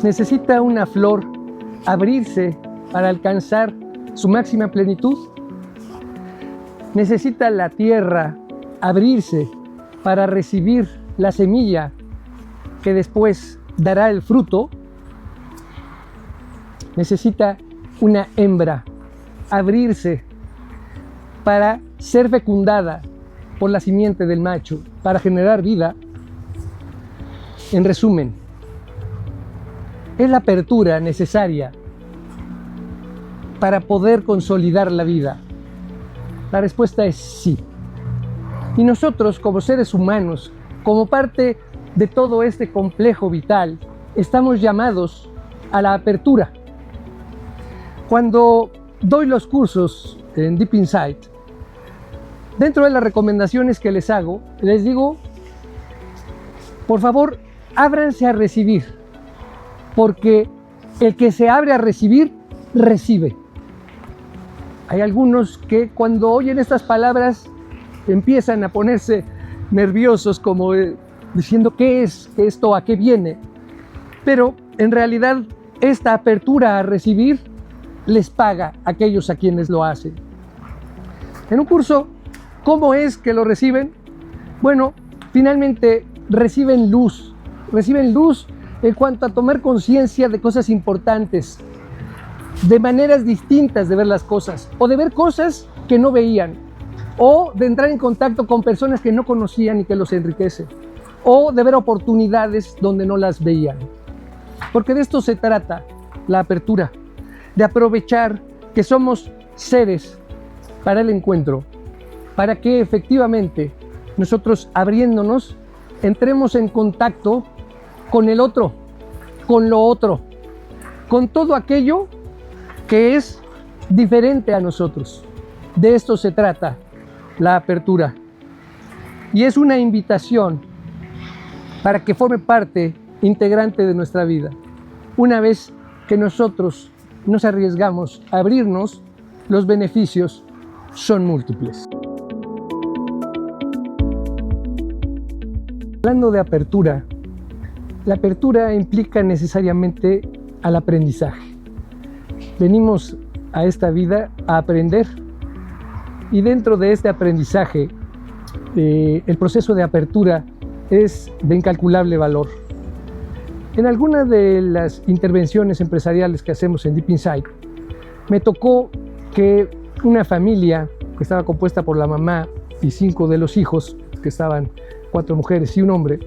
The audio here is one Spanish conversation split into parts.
¿Necesita una flor abrirse para alcanzar su máxima plenitud? ¿Necesita la tierra abrirse para recibir la semilla que después dará el fruto? ¿Necesita una hembra abrirse para ser fecundada por la simiente del macho, para generar vida? En resumen, ¿es la apertura necesaria para poder consolidar la vida? La respuesta es sí. Y nosotros, como seres humanos, como parte de todo este complejo vital, estamos llamados a la apertura. Cuando doy los cursos en Deep Insight, dentro de las recomendaciones que les hago, les digo, por favor, ábranse a recibir, porque el que se abre a recibir, recibe. Hay algunos que cuando oyen estas palabras empiezan a ponerse nerviosos, como diciendo ¿qué es esto? ¿A qué viene? Pero en realidad esta apertura a recibir les paga a aquellos a quienes lo hacen. En un curso, ¿cómo es que lo reciben? Bueno, finalmente reciben luz en cuanto a tomar conciencia de cosas importantes, de maneras distintas de ver las cosas, o de ver cosas que no veían, o de entrar en contacto con personas que no conocían y que los enriquecen, o de ver oportunidades donde no las veían. Porque de esto se trata la apertura, de aprovechar que somos seres para el encuentro, para que efectivamente nosotros, abriéndonos, entremos en contacto con el otro, con lo otro, con todo aquello que es diferente a nosotros. De esto se trata la apertura. Y es una invitación para que forme parte integrante de nuestra vida. Una vez que nosotros nos arriesgamos a abrirnos, los beneficios son múltiples. Hablando de apertura, la apertura implica necesariamente al aprendizaje. Venimos a esta vida a aprender, y dentro de este aprendizaje, el proceso de apertura es de incalculable valor. En alguna de las intervenciones empresariales que hacemos en Deep Insight, me tocó que una familia que estaba compuesta por la mamá y 5 de los hijos, que estaban 4 mujeres y un hombre,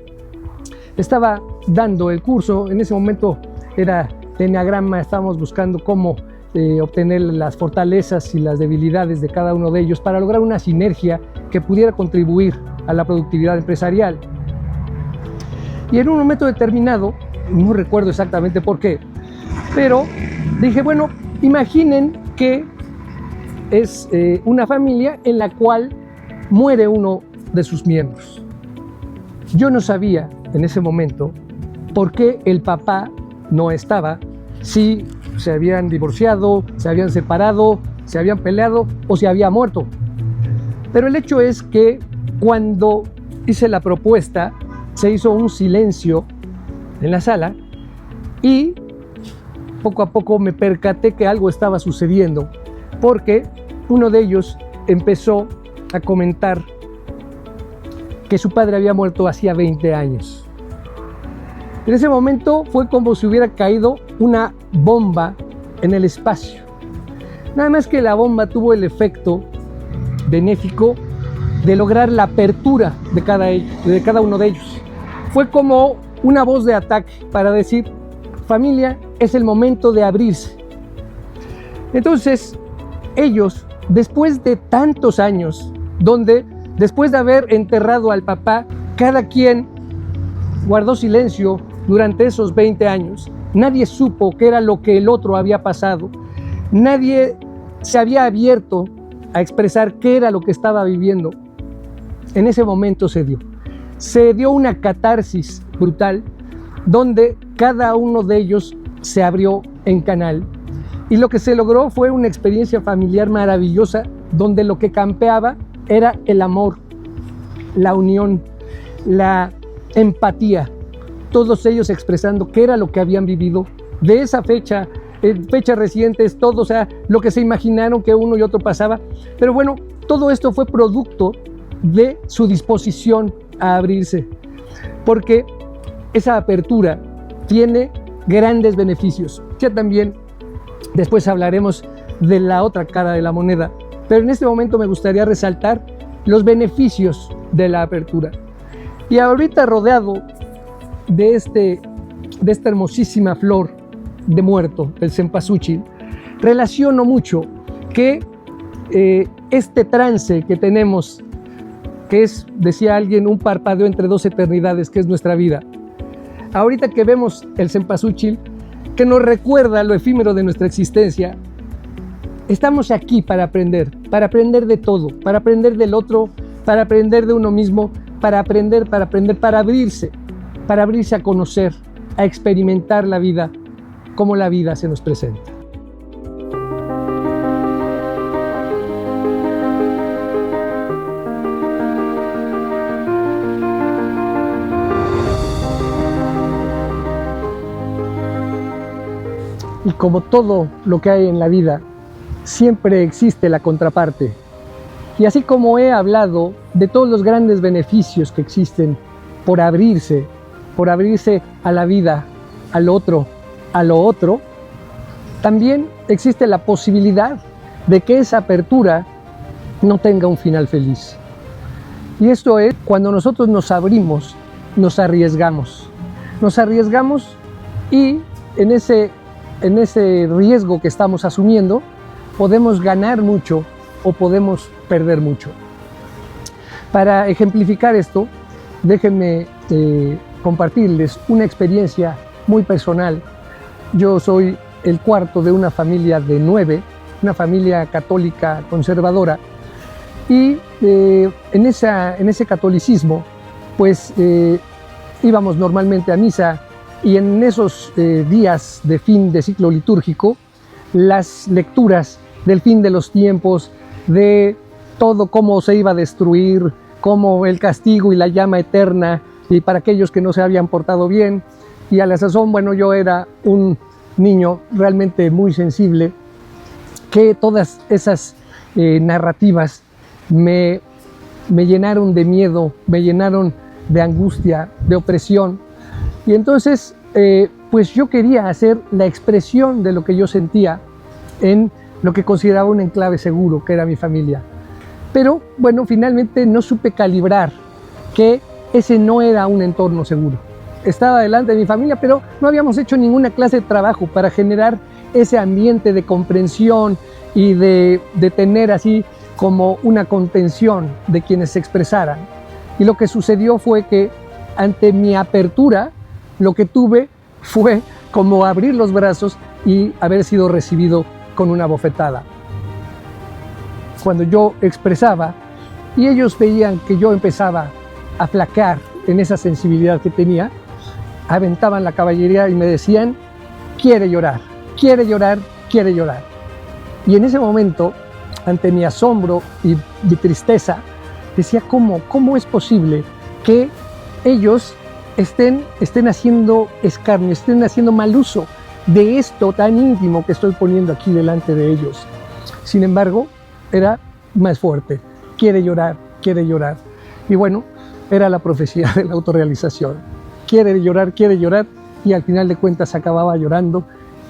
estaba dando el curso. En ese momento era de enneagrama, estábamos buscando cómo obtener las fortalezas y las debilidades de cada uno de ellos para lograr una sinergia que pudiera contribuir a la productividad empresarial. Y en un momento determinado, no recuerdo exactamente por qué, pero dije, bueno, imaginen que es una familia en la cual muere uno de sus miembros. Yo no sabía en ese momento por qué el papá no estaba, si se habían divorciado, se habían separado, se habían peleado o se había muerto. Pero el hecho es que cuando hice la propuesta, se hizo un silencio en la sala y poco a poco me percaté que algo estaba sucediendo, porque uno de ellos empezó a comentar que su padre había muerto hacía 20 años. En ese momento fue como si hubiera caído una bomba en el espacio. Nada más que la bomba tuvo el efecto benéfico de lograr la apertura de cada uno de ellos. Fue como una voz de ataque para decir, familia, es el momento de abrirse. Entonces, ellos, después de tantos años, donde después de haber enterrado al papá, cada quien guardó silencio durante esos 20 años, nadie supo qué era lo que el otro había pasado, nadie se había abierto a expresar qué era lo que estaba viviendo. En ese momento se dio una catarsis brutal, donde cada uno de ellos se abrió en canal, y lo que se logró fue una experiencia familiar maravillosa, donde lo que campeaba era el amor, la unión, la empatía, todos ellos expresando qué era lo que habían vivido de esa fecha, fechas recientes, todo, o sea, lo que se imaginaron que uno y otro pasaba. Pero bueno, todo esto fue producto de su disposición a abrirse, porque esa apertura tiene grandes beneficios. Ya también después hablaremos de la otra cara de la moneda, pero en este momento me gustaría resaltar los beneficios de la apertura. Y ahorita, rodeado de esta hermosísima flor de muerto, el cempasúchil, relaciono mucho que este trance que tenemos, que es, decía alguien, un parpadeo entre dos eternidades, que es nuestra vida. Ahorita que vemos el cempasúchil, que nos recuerda lo efímero de nuestra existencia, estamos aquí para aprender de todo, para aprender del otro, para aprender de uno mismo, para aprender, para abrirse a conocer, a experimentar la vida, como la vida se nos presenta. Y como todo lo que hay en la vida, siempre existe la contraparte. Y así como he hablado de todos los grandes beneficios que existen por abrirse a la vida, al otro, a lo otro, también existe la posibilidad de que esa apertura no tenga un final feliz. Y esto es cuando nosotros nos abrimos, nos arriesgamos y en ese riesgo que estamos asumiendo podemos ganar mucho o podemos perder mucho. Para ejemplificar esto, déjenme compartirles una experiencia muy personal. Yo soy el cuarto de una familia de 9, una familia católica conservadora, y en ese catolicismo pues íbamos normalmente a misa, y en esos días de fin de ciclo litúrgico, las lecturas del fin de los tiempos, de todo cómo se iba a destruir, cómo el castigo y la llama eterna, y para aquellos que no se habían portado bien. Y a la sazón, bueno, yo era un niño realmente muy sensible, que todas esas narrativas me llenaron de miedo, me llenaron de angustia, de opresión. Y entonces, pues yo quería hacer la expresión de lo que yo sentía en lo que consideraba un enclave seguro, que era mi familia. Pero bueno, finalmente no supe calibrar que ese no era un entorno seguro. Estaba delante de mi familia, pero no habíamos hecho ninguna clase de trabajo para generar ese ambiente de comprensión y de tener así como una contención de quienes se expresaran. Y lo que sucedió fue que ante mi apertura, lo que tuve fue como abrir los brazos y haber sido recibido con una bofetada. Cuando yo expresaba y ellos veían que yo empezaba a flaquear en esa sensibilidad que tenía, aventaban la caballería y me decían: quiere llorar, quiere llorar, quiere llorar. Y en ese momento, ante mi asombro y mi tristeza, decía: ¿cómo es posible que ellos estén haciendo escarnio, estén haciendo mal uso de esto tan íntimo que estoy poniendo aquí delante de ellos? Sin embargo, era más fuerte: quiere llorar, quiere llorar. Y bueno, era la profecía de la autorrealización. Quiere llorar, y al final de cuentas acababa llorando,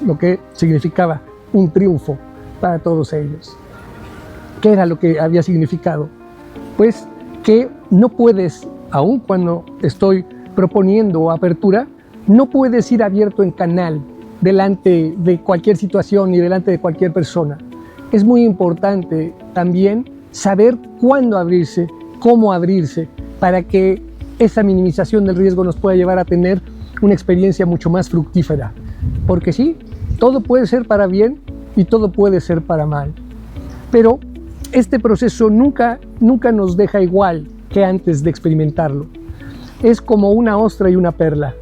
lo que significaba un triunfo para todos ellos. ¿Qué era lo que había significado? Pues que no puedes, aun cuando estoy proponiendo apertura, no puedes ir abierto en canal delante de cualquier situación y delante de cualquier persona. Es muy importante también saber cuándo abrirse, cómo abrirse, para que esa minimización del riesgo nos pueda llevar a tener una experiencia mucho más fructífera. Porque sí, todo puede ser para bien y todo puede ser para mal. Pero este proceso nunca nos deja igual que antes de experimentarlo. Es como una ostra y una perla.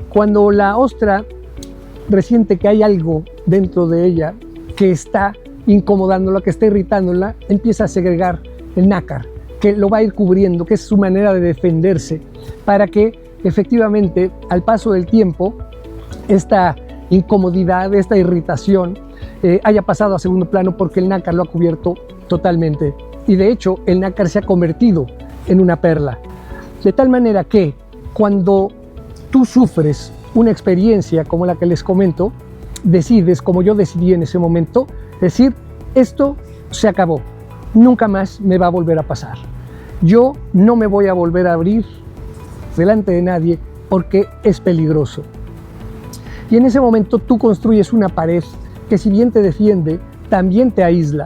Cuando la ostra resiente que hay algo dentro de ella que está incomodándola, que está irritándola, empieza a segregar el nácar, que lo va a ir cubriendo, que es su manera de defenderse, para que efectivamente, al paso del tiempo, esta incomodidad, esta irritación haya pasado a segundo plano porque el nácar lo ha cubierto totalmente. Y de hecho, el nácar se ha convertido en una perla. De tal manera que cuando tú sufres una experiencia como la que les comento, decides, como yo decidí en ese momento, decir, esto se acabó, nunca más me va a volver a pasar. Yo no me voy a volver a abrir delante de nadie porque es peligroso. Y en ese momento tú construyes una pared que, si bien te defiende, también te aísla.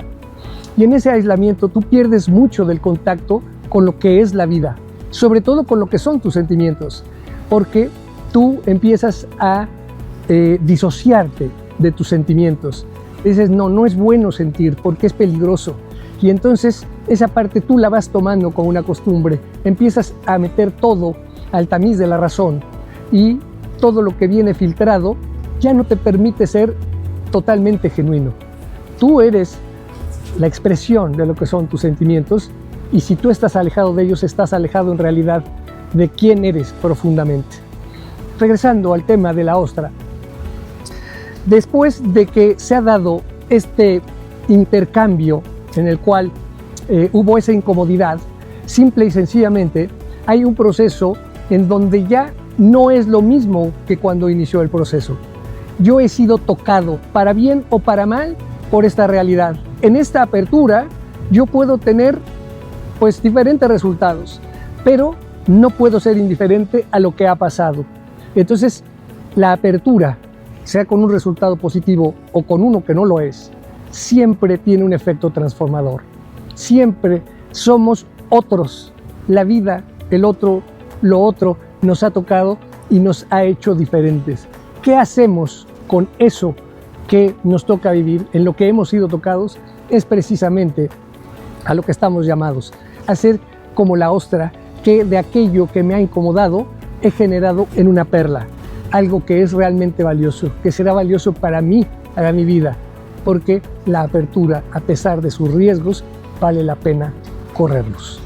Y en ese aislamiento tú pierdes mucho del contacto con lo que es la vida, sobre todo con lo que son tus sentimientos, porque tú empiezas a disociarte de tus sentimientos. Dices, no es bueno sentir porque es peligroso. Y entonces esa parte tú la vas tomando como una costumbre, empiezas a meter todo al tamiz de la razón y todo lo que viene filtrado ya no te permite ser totalmente genuino. Tú eres la expresión de lo que son tus sentimientos, y si tú estás alejado de ellos, estás alejado en realidad de quién eres profundamente. Regresando al tema de la ostra, después de que se ha dado este intercambio en el cual hubo esa incomodidad, simple y sencillamente hay un proceso en donde ya no es lo mismo que cuando inició el proceso. Yo he sido tocado, para bien o para mal, por esta realidad. En esta apertura yo puedo tener pues diferentes resultados, pero no puedo ser indiferente a lo que ha pasado. Entonces, la apertura, sea con un resultado positivo o con uno que no lo es, siempre tiene un efecto transformador. Siempre somos otros. La vida, el otro, lo otro, nos ha tocado y nos ha hecho diferentes. ¿Qué hacemos con eso que nos toca vivir, en lo que hemos sido tocados? Es precisamente a lo que estamos llamados, a ser como la ostra, que de aquello que me ha incomodado he generado en una perla, algo que es realmente valioso, que será valioso para mí, para mi vida, porque la apertura, a pesar de sus riesgos, vale la pena correrlos.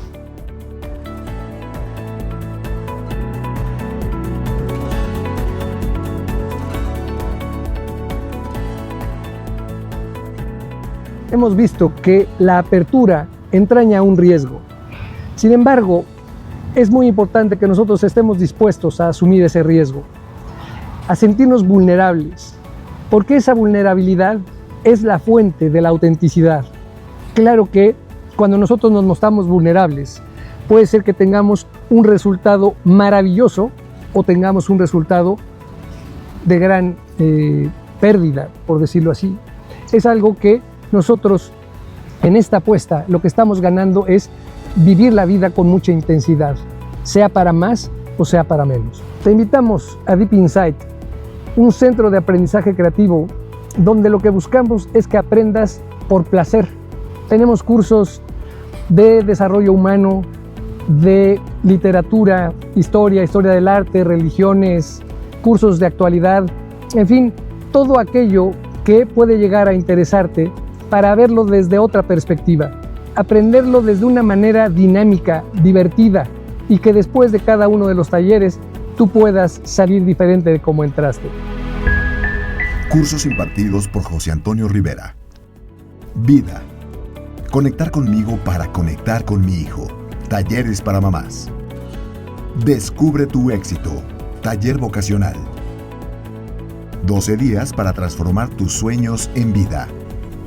Hemos visto que la apertura entraña un riesgo. Sin embargo, es muy importante que nosotros estemos dispuestos a asumir ese riesgo, a sentirnos vulnerables, porque esa vulnerabilidad es la fuente de la autenticidad. Claro que cuando nosotros nos mostramos vulnerables, puede ser que tengamos un resultado maravilloso o tengamos un resultado de gran pérdida, por decirlo así. Es algo que nosotros, en esta apuesta, lo que estamos ganando es vivir la vida con mucha intensidad, sea para más o sea para menos. Te invitamos a Deep Insight, un centro de aprendizaje creativo donde lo que buscamos es que aprendas por placer. Tenemos cursos de desarrollo humano, de literatura, historia del arte, religiones, cursos de actualidad, en fin, todo aquello que puede llegar a interesarte para verlo desde otra perspectiva, aprenderlo desde una manera dinámica, divertida, y que después de cada uno de los talleres tú puedas salir diferente de cómo entraste. Cursos impartidos por José Antonio Rivera. Vida. Conectar conmigo para conectar con mi hijo. Talleres para mamás. Descubre tu éxito. Taller vocacional. 12 días para transformar tus sueños en vida.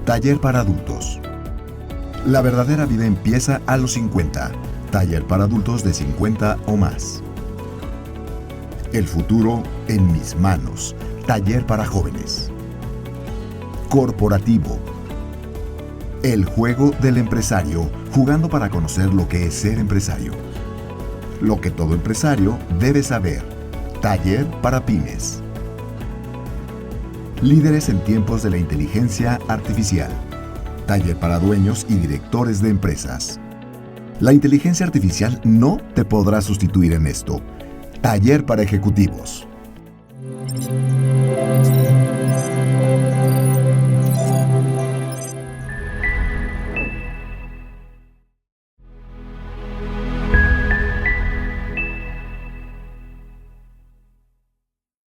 Taller para adultos. La verdadera vida empieza a los 50. Taller para adultos de 50 o más. El futuro en mis manos. Taller para jóvenes. Corporativo. El juego del empresario, jugando para conocer lo que es ser empresario. Lo que todo empresario debe saber. Taller para pymes. Líderes en tiempos de la inteligencia artificial. Taller para dueños y directores de empresas. La inteligencia artificial no te podrá sustituir en esto. Taller para ejecutivos.